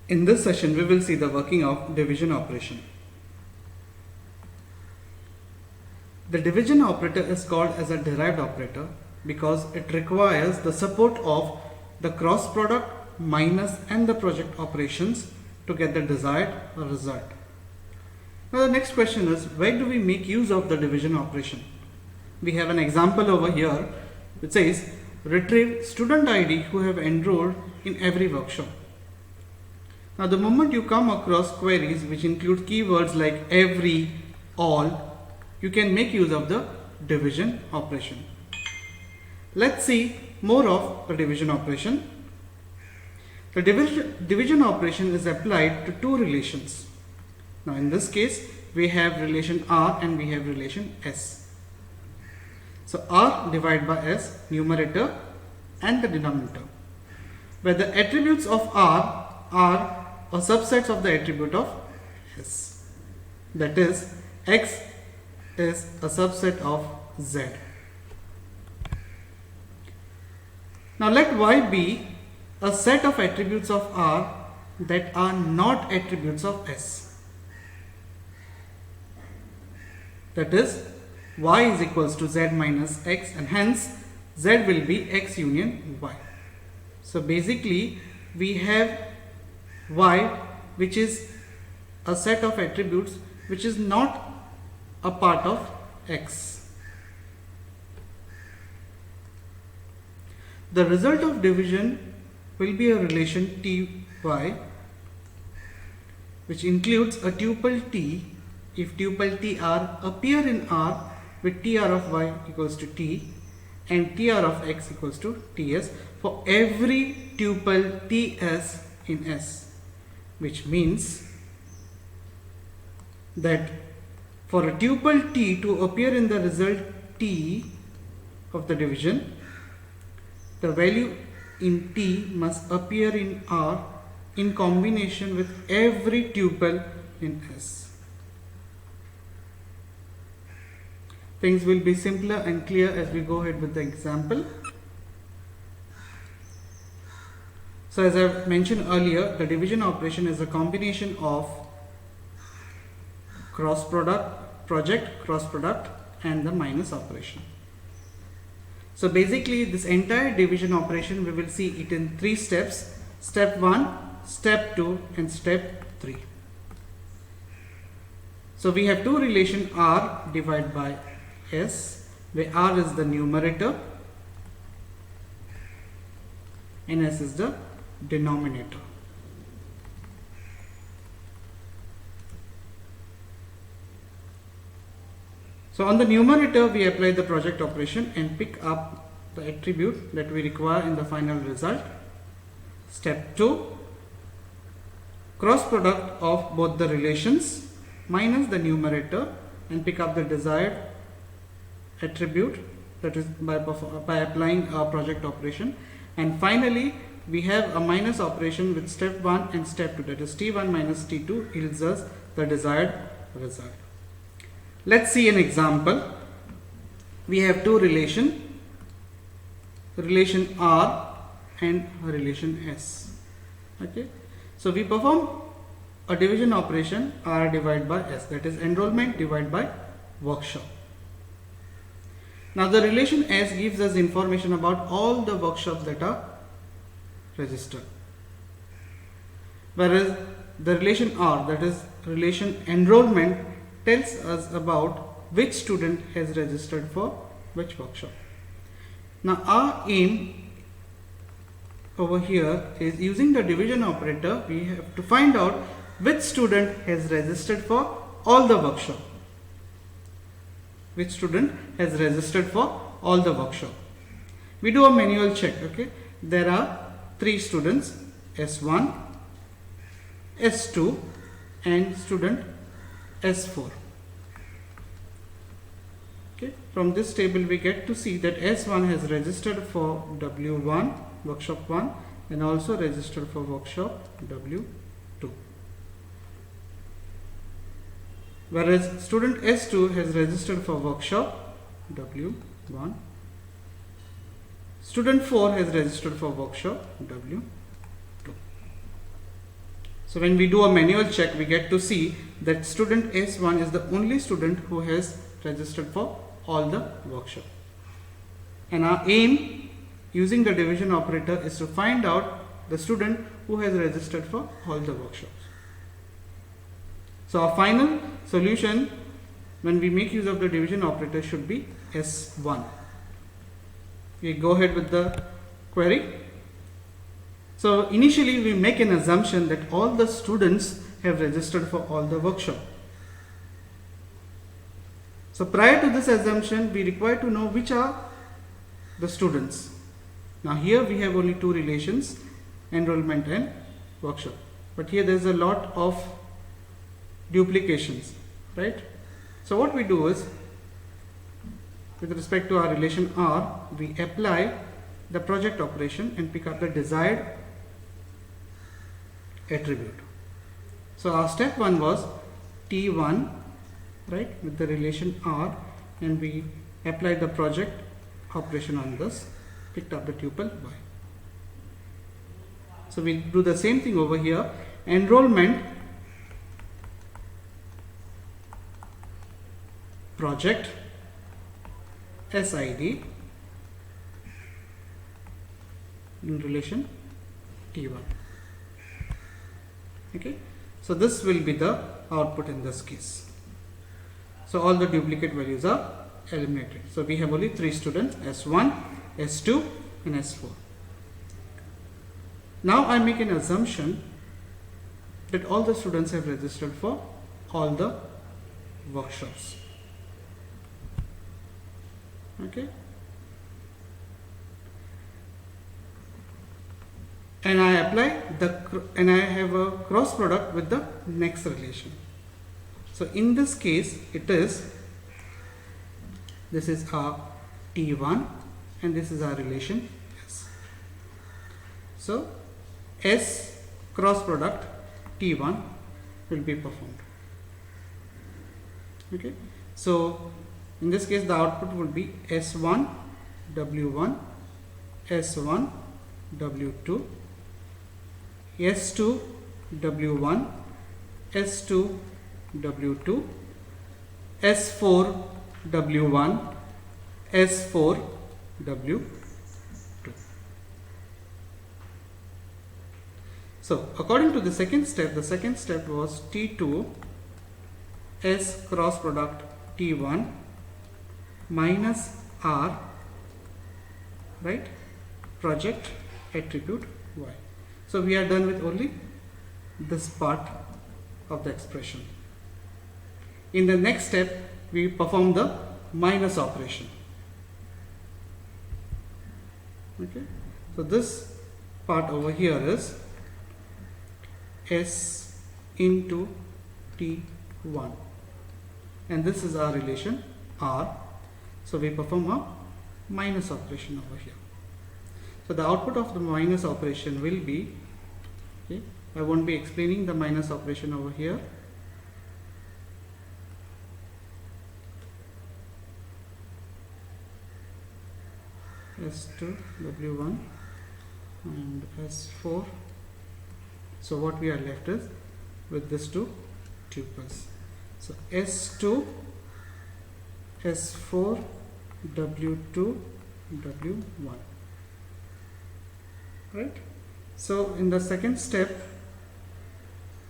In this session, we will see the working of division operation. The division operator is called as a derived operator because it requires the support of the cross product, minus and the project operations to get the desired result. Now the next question is, where do we make use of the division operation? We have an example over here which says retrieve student ID who have enrolled in every workshop. Now the moment you come across queries which include keywords like every, all, you can make use of the division operation. Let's see more of the division operation. The division operation is applied to two relations. Now in this case we have relation R and we have relation S. So R divided by S, numerator and the denominator, where the attributes of R are a subset of the attribute of S. That is, X is a subset of Z. Now let Y be a set of attributes of R that are not attributes of S. That is, Y is equals to Z minus X, and hence Z will be X union Y. So basically we have Y which is a set of attributes which is not a part of X. The result of division will be a relation Ty which includes a tuple T if tuple Tr appear in R with Tr of Y equals to T and Tr of X equals to Ts for every tuple Ts in S. Which means that for a tuple T to appear in the result T of the division, the value in T must appear in R in combination with every tuple in S. Things will be simpler and clear as we go ahead with the example. So as I mentioned earlier, the division operation is a combination of cross product, project, cross product and the minus operation. So basically this entire division operation we will see it in three steps: step 1, step 2 and step 3. So we have two relation R divided by S, where R is the numerator and S is the denominator. So on the numerator we apply the project operation and pick up the attribute that we require in the final result. Step 2, cross product of both the relations minus the numerator and pick up the desired attribute, that is by applying a project operation. And finally we have a minus operation with step 1 and step 2, that is T1 minus T2 yields us the desired result. Let's see an example. We have two relation R and relation S. Okay, so we perform a division operation R divided by S, that is enrollment divided by workshop. Now the relation S gives us information about all the workshops that are registered, whereas the relation R, that is relation enrollment, tells us about which student has registered for which workshop. Now our aim over here is, using the division operator, we have to find out which student has registered for all the workshop. Which student has registered for all the workshop. We do a manual check. Okay, there are 3 students, S1, S2 and student S4. Okay, from this table we get to see that S1 has registered for W1, workshop 1, and also registered for workshop W2. Whereas student S2 has registered for workshop W1. Student 4 has registered for workshop W2. So when we do a manual check, we get to see that student S1 is the only student who has registered for all the workshops. And our aim using the division operator is to find out the student who has registered for all the workshops. So our final solution when we make use of the division operator should be S1. We go ahead with the query. So initially we make an assumption that all the students have registered for all the workshops. So prior to this assumption, we require to know which are the students. Now here we have only two relations, enrollment and workshop. But here there is a lot of duplications, right? So what we do is, with respect to our relation R, we apply the project operation and pick up the desired attribute. So our step 1 was T1, right, with the relation R, and we applied the project operation on this, picked up the tuple Y. So we do the same thing over here. Enrollment project SID in relation T1. Okay, so this will be the output in this case. So all the duplicate values are eliminated. So we have only 3 students, S1, S2 and S4. Now I make an assumption that all the students have registered for all the workshops. Okay, and I apply and I have a cross product with the next relation. So in this case this is our T1 and this is our relation S. So S cross product T1 will be performed. Okay, so in this case the output will be S1 W1, S1 W2, S2 W1, S2 W2, S4 W1, S4 W2. So according to the second step was T2 S cross product T1 minus R, right, project attribute Y. So we are done with only this part of the expression. In the next step we perform the minus operation. Okay, so this part over here is S into T1 and this is our relation R. So we perform a minus operation over here. So the output of the minus operation will be, okay, I won't be explaining the minus operation over here. S2 W1 and S4. So what we are left is with these two tuples. So S2 S4 W2 W1, right? So in the second step,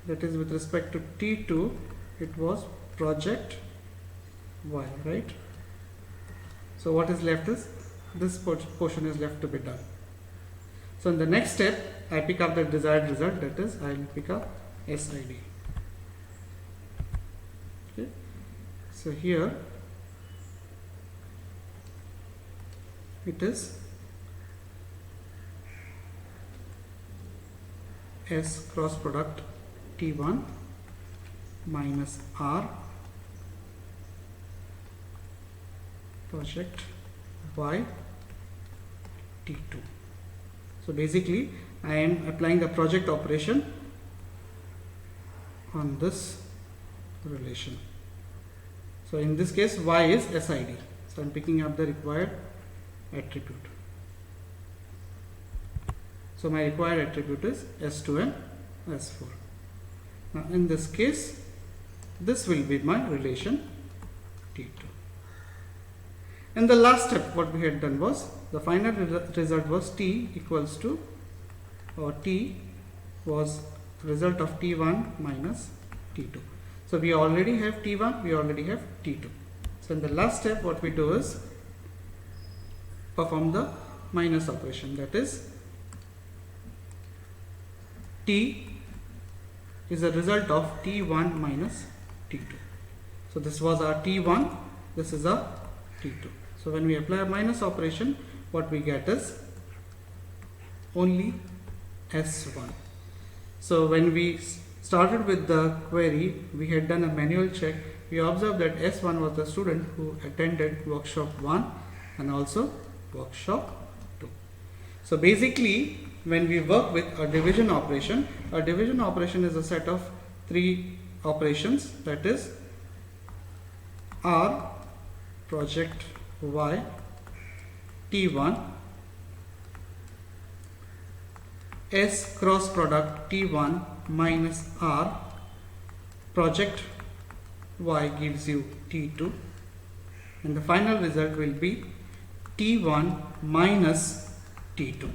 that is with respect to T2, it was project Y, right? So what is left is this portion is left to be done. So in the next step I pick up the desired result, that is I will pick up SID. Okay, so here it is S cross product T1 minus R project Y T2. So basically I am applying the project operation on this relation. So in this case Y is SID. So I am picking up the required attribute. So my required attribute is S2 and S4. Now in this case, this will be my relation T2. In the last step, what we had done was, the final result was T equals to, or T was result of T1 minus T2. So we already have T1, we already have T2. So in the last step, what we do is perform the minus operation, that is T is a result of T1 minus T2. So this was our T1, this is our T2. So when we apply a minus operation, what we get is only S1. So when we started with the query, we had done a manual check. We observed that S1 was the student who attended workshop 1 and also workshop 2. So basically, when we work with a division operation is a set of 3 operations, that is R project Y T1, S cross product T1 minus R project Y gives you T2, and the final result will be T1 minus T2.